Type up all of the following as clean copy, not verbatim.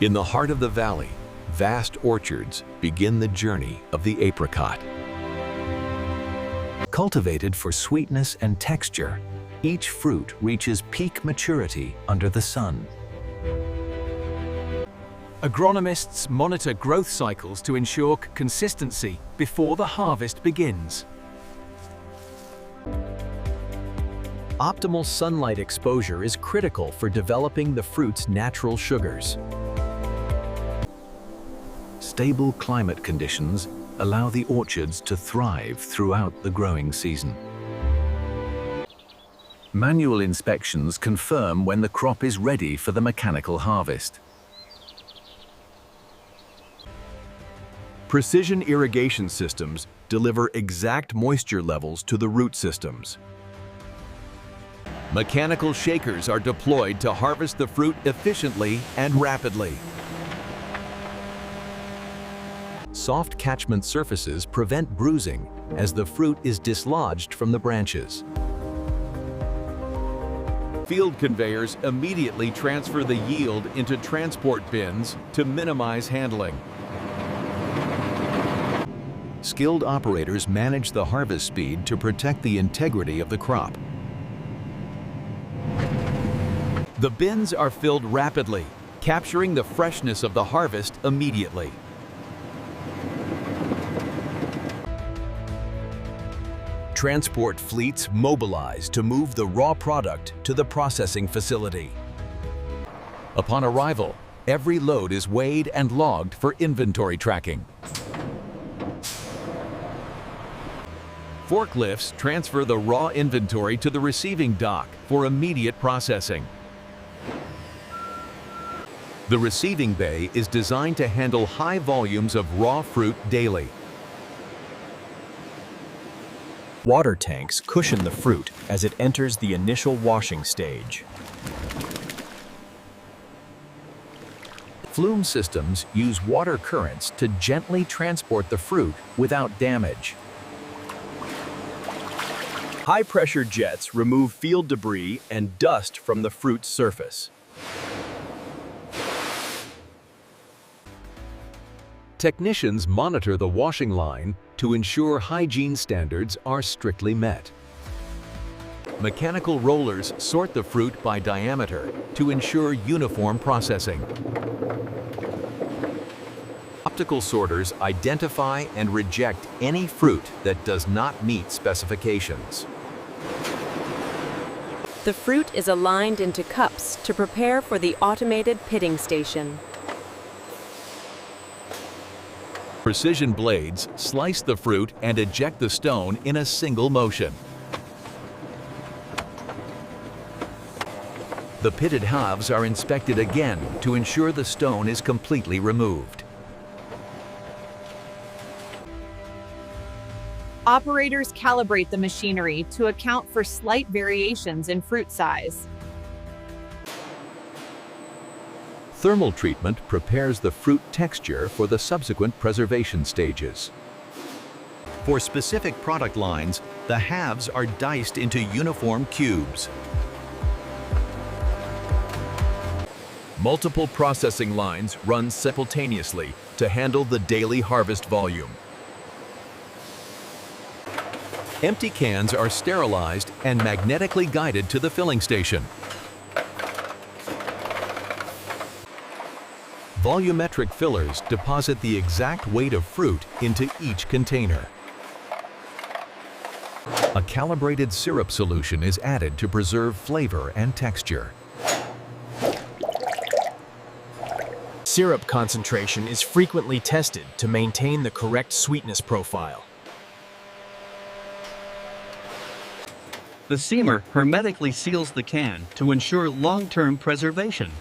In the heart of the valley, vast orchards begin the journey of the apricot. Cultivated for sweetness and texture, each fruit reaches peak maturity under the sun. Agronomists monitor growth cycles to ensure consistency before the harvest begins. Optimal sunlight exposure is critical for developing the fruit's natural sugars. Stable climate conditions allow the orchards to thrive throughout the growing season. Manual inspections confirm when the crop is ready for the mechanical harvest. Precision irrigation systems deliver exact moisture levels to the root systems. Mechanical shakers are deployed to harvest the fruit efficiently and rapidly. Soft catchment surfaces prevent bruising as the fruit is dislodged from the branches. Field conveyors immediately transfer the yield into transport bins to minimize handling. Skilled operators manage the harvest speed to protect the integrity of the crop. The bins are filled rapidly, capturing the freshness of the harvest immediately. Transport fleets mobilize to move the raw product to the processing facility. Upon arrival, every load is weighed and logged for inventory tracking. Forklifts transfer the raw inventory to the receiving dock for immediate processing. The receiving bay is designed to handle high volumes of raw fruit daily. Water tanks cushion the fruit as it enters the initial washing stage. Flume systems use water currents to gently transport the fruit without damage. High-pressure jets remove field debris and dust from the fruit's surface. Technicians monitor the washing line to ensure hygiene standards are strictly met. Mechanical rollers sort the fruit by diameter to ensure uniform processing. Optical sorters identify and reject any fruit that does not meet specifications. The fruit is aligned into cups to prepare for the automated pitting station. Precision blades slice the fruit and eject the stone in a single motion. The pitted halves are inspected again to ensure the stone is completely removed. Operators calibrate the machinery to account for slight variations in fruit size. Thermal treatment prepares the fruit texture for the subsequent preservation stages. For specific product lines, the halves are diced into uniform cubes. Multiple processing lines run simultaneously to handle the daily harvest volume. Empty cans are sterilized and magnetically guided to the filling station. Volumetric fillers deposit the exact weight of fruit into each container. A calibrated syrup solution is added to preserve flavor and texture. Syrup concentration is frequently tested to maintain the correct sweetness profile. The seamer hermetically seals the can to ensure long-term preservation.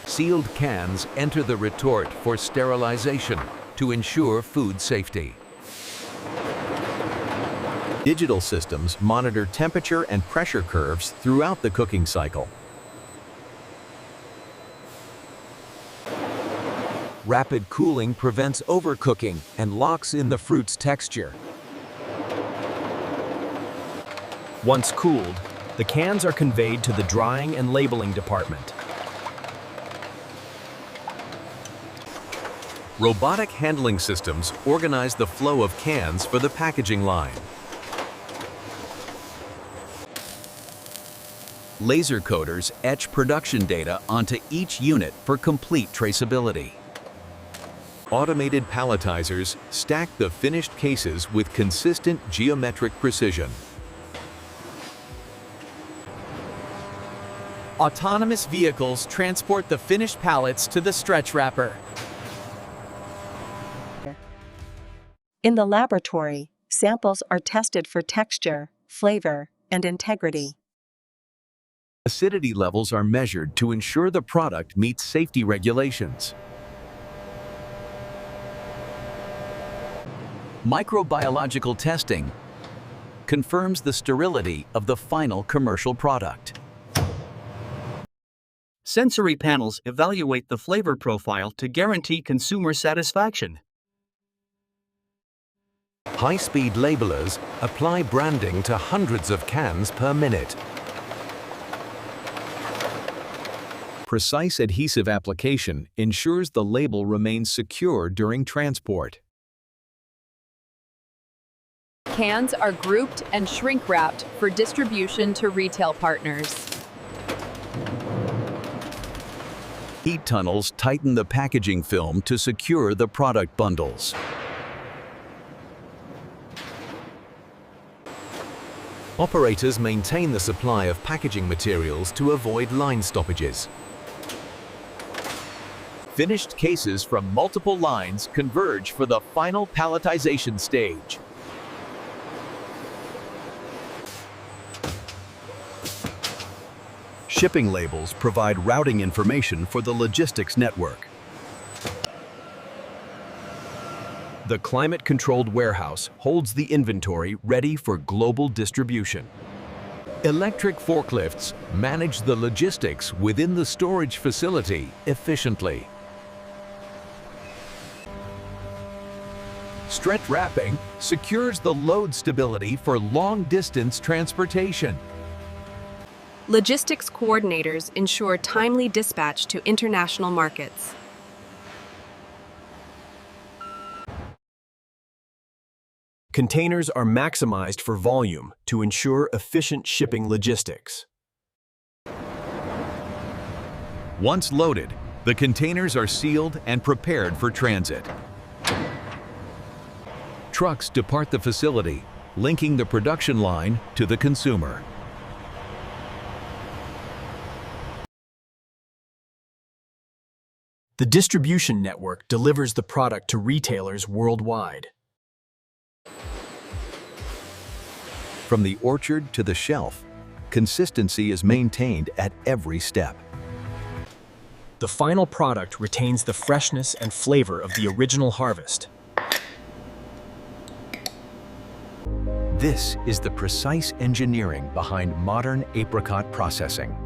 Sealed cans enter the retort for sterilization to ensure food safety. Digital systems monitor temperature and pressure curves throughout the cooking cycle. Rapid cooling prevents overcooking and locks in the fruit's texture. Once cooled, the cans are conveyed to the drying and labeling department. Robotic handling systems organize the flow of cans for the packaging line. Laser coders etch production data onto each unit for complete traceability. Automated palletizers stack the finished cases with consistent geometric precision. Autonomous vehicles transport the finished pallets to the stretch wrapper. In the laboratory, samples are tested for texture, flavor, and integrity. Acidity levels are measured to ensure the product meets safety regulations. Microbiological testing confirms the sterility of the final commercial product. Sensory panels evaluate the flavor profile to guarantee consumer satisfaction. High-speed labelers apply branding to hundreds of cans per minute. Precise adhesive application ensures the label remains secure during transport. Cans are grouped and shrink-wrapped for distribution to retail partners. Heat tunnels tighten the packaging film to secure the product bundles. Operators maintain the supply of packaging materials to avoid line stoppages. Finished cases from multiple lines converge for the final palletization stage. Shipping labels provide routing information for the logistics network. The climate-controlled warehouse holds the inventory ready for global distribution. Electric forklifts manage the logistics within the storage facility efficiently. Stretch wrapping secures the load stability for long-distance transportation. Logistics coordinators ensure timely dispatch to international markets. Containers are maximized for volume to ensure efficient shipping logistics. Once loaded, the containers are sealed and prepared for transit. Trucks depart the facility, linking the production line to the consumer. The distribution network delivers the product to retailers worldwide. From the orchard to the shelf, consistency is maintained at every step. The final product retains the freshness and flavor of the original harvest. This is the precise engineering behind modern apricot processing.